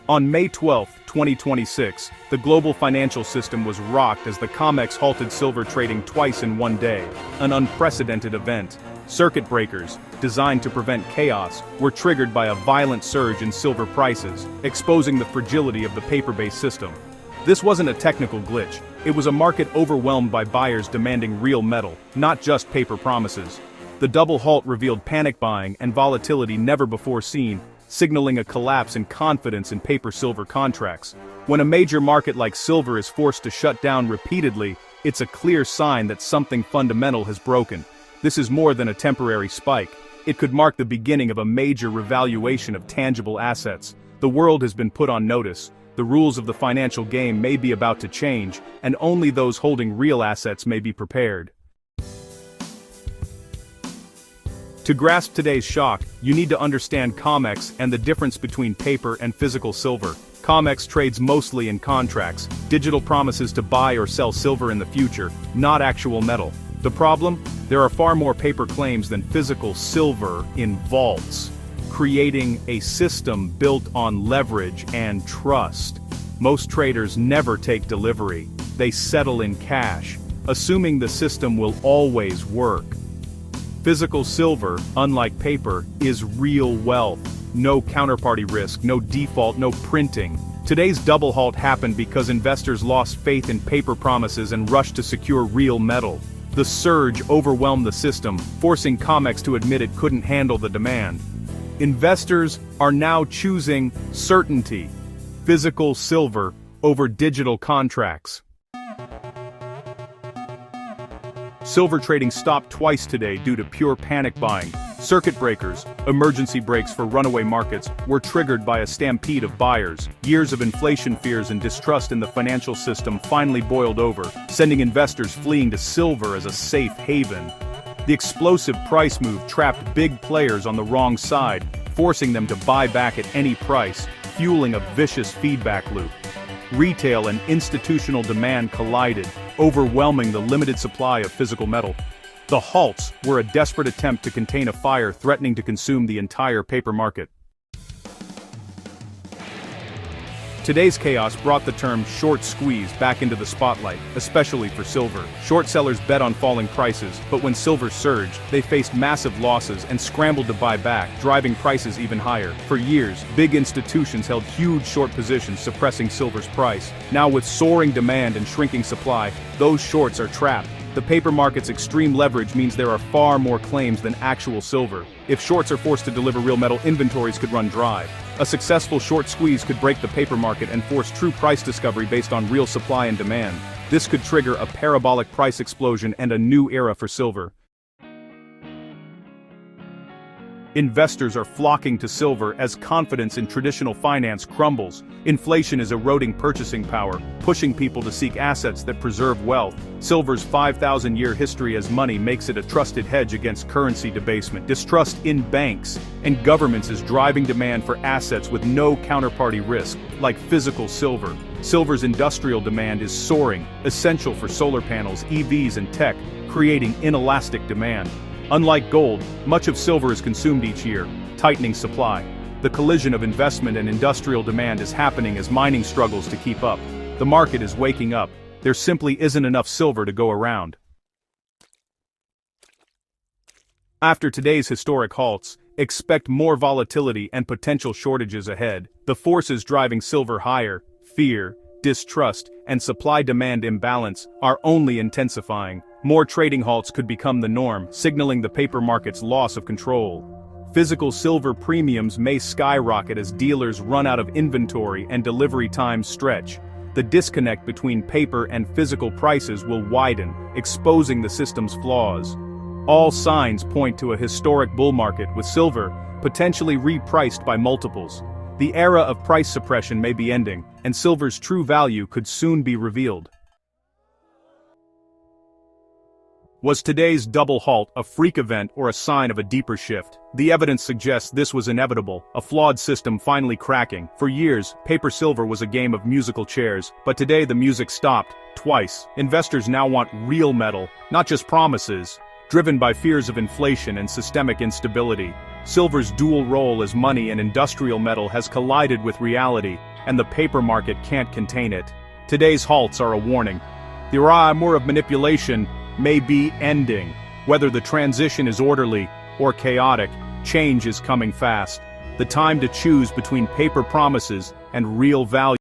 On May 12, 2026, the global financial system was rocked as the COMEX halted silver trading twice in one day, an unprecedented event. Circuit breakers, designed to prevent chaos, were triggered by a violent surge in silver prices, exposing the fragility of the paper-based system. This wasn't a technical glitch, it was a market overwhelmed by buyers demanding real metal, not just paper promises. The double halt revealed panic buying and volatility never before seen, signaling a collapse in confidence in paper-silver contracts. When a major market like silver is forced to shut down repeatedly, it's a clear sign that something fundamental has broken. This is more than a temporary spike. It could mark the beginning of a major revaluation of tangible assets. The world has been put on notice. The rules of the financial game may be about to change, and only those holding real assets may be prepared. To grasp today's shock, you need to understand COMEX and the difference between paper and physical silver. COMEX trades mostly in contracts, digital promises to buy or sell silver in the future, not actual metal. The problem? There are far more paper claims than physical silver in vaults, creating a system built on leverage and trust. Most traders never take delivery, they settle in cash, assuming the system will always work. Physical silver, unlike paper, is real wealth. No counterparty risk, no default, no printing. Today's double halt happened because investors lost faith in paper promises and rushed to secure real metal. The surge overwhelmed the system, forcing COMEX to admit it couldn't handle the demand. Investors are now choosing certainty, physical silver over digital contracts. Silver trading stopped twice today due to pure panic buying. Circuit breakers, emergency brakes for runaway markets, were triggered by a stampede of buyers. Years of inflation fears and distrust in the financial system finally boiled over, sending investors fleeing to silver as a safe haven. The explosive price move trapped big players on the wrong side, forcing them to buy back at any price, fueling a vicious feedback loop. Retail and institutional demand collided, overwhelming the limited supply of physical metal. The halts were a desperate attempt to contain a fire threatening to consume the entire paper market. Today's chaos brought the term short squeeze back into the spotlight, especially for silver. Short sellers bet on falling prices, but when silver surged, they faced massive losses and scrambled to buy back, driving prices even higher. For years, big institutions held huge short positions, suppressing silver's price. Now with soaring demand and shrinking supply, those shorts are trapped. The paper market's extreme leverage means there are far more claims than actual silver. If shorts are forced to deliver real metal, inventories could run dry. A successful short squeeze could break the paper market and force true price discovery based on real supply and demand. This could trigger a parabolic price explosion and a new era for silver. Investors are flocking to silver as confidence in traditional finance crumbles. Inflation is eroding purchasing power, pushing people to seek assets that preserve wealth. Silver's 5,000-year history as money makes it a trusted hedge against currency debasement. Distrust in banks and governments is driving demand for assets with no counterparty risk, like physical silver. Silver's industrial demand is soaring, essential for solar panels, EVs, and tech, creating inelastic demand. Unlike gold, much of silver is consumed each year, tightening supply. The collision of investment and industrial demand is happening as mining struggles to keep up. The market is waking up. There simply isn't enough silver to go around. After today's historic halts, expect more volatility and potential shortages ahead. The forces driving silver higher, fear, distrust, and supply-demand imbalance, are only intensifying. More trading halts could become the norm, signaling the paper market's loss of control. Physical silver premiums may skyrocket as dealers run out of inventory and delivery times stretch. The disconnect between paper and physical prices will widen, exposing the system's flaws. All signs point to a historic bull market with silver potentially repriced by multiples. The era of price suppression may be ending, and silver's true value could soon be revealed. Was today's double halt a freak event or a sign of a deeper shift? The evidence suggests this was inevitable, a flawed system finally cracking. For years, paper silver was a game of musical chairs, but today the music stopped, twice. Investors now want real metal, not just promises. Driven by fears of inflation and systemic instability, silver's dual role as money and industrial metal has collided with reality. and the paper market can't contain it. Today's halts are a warning. The era of manipulation may be ending. Whether the transition is orderly or chaotic, change is coming fast. The time to choose between paper promises and real value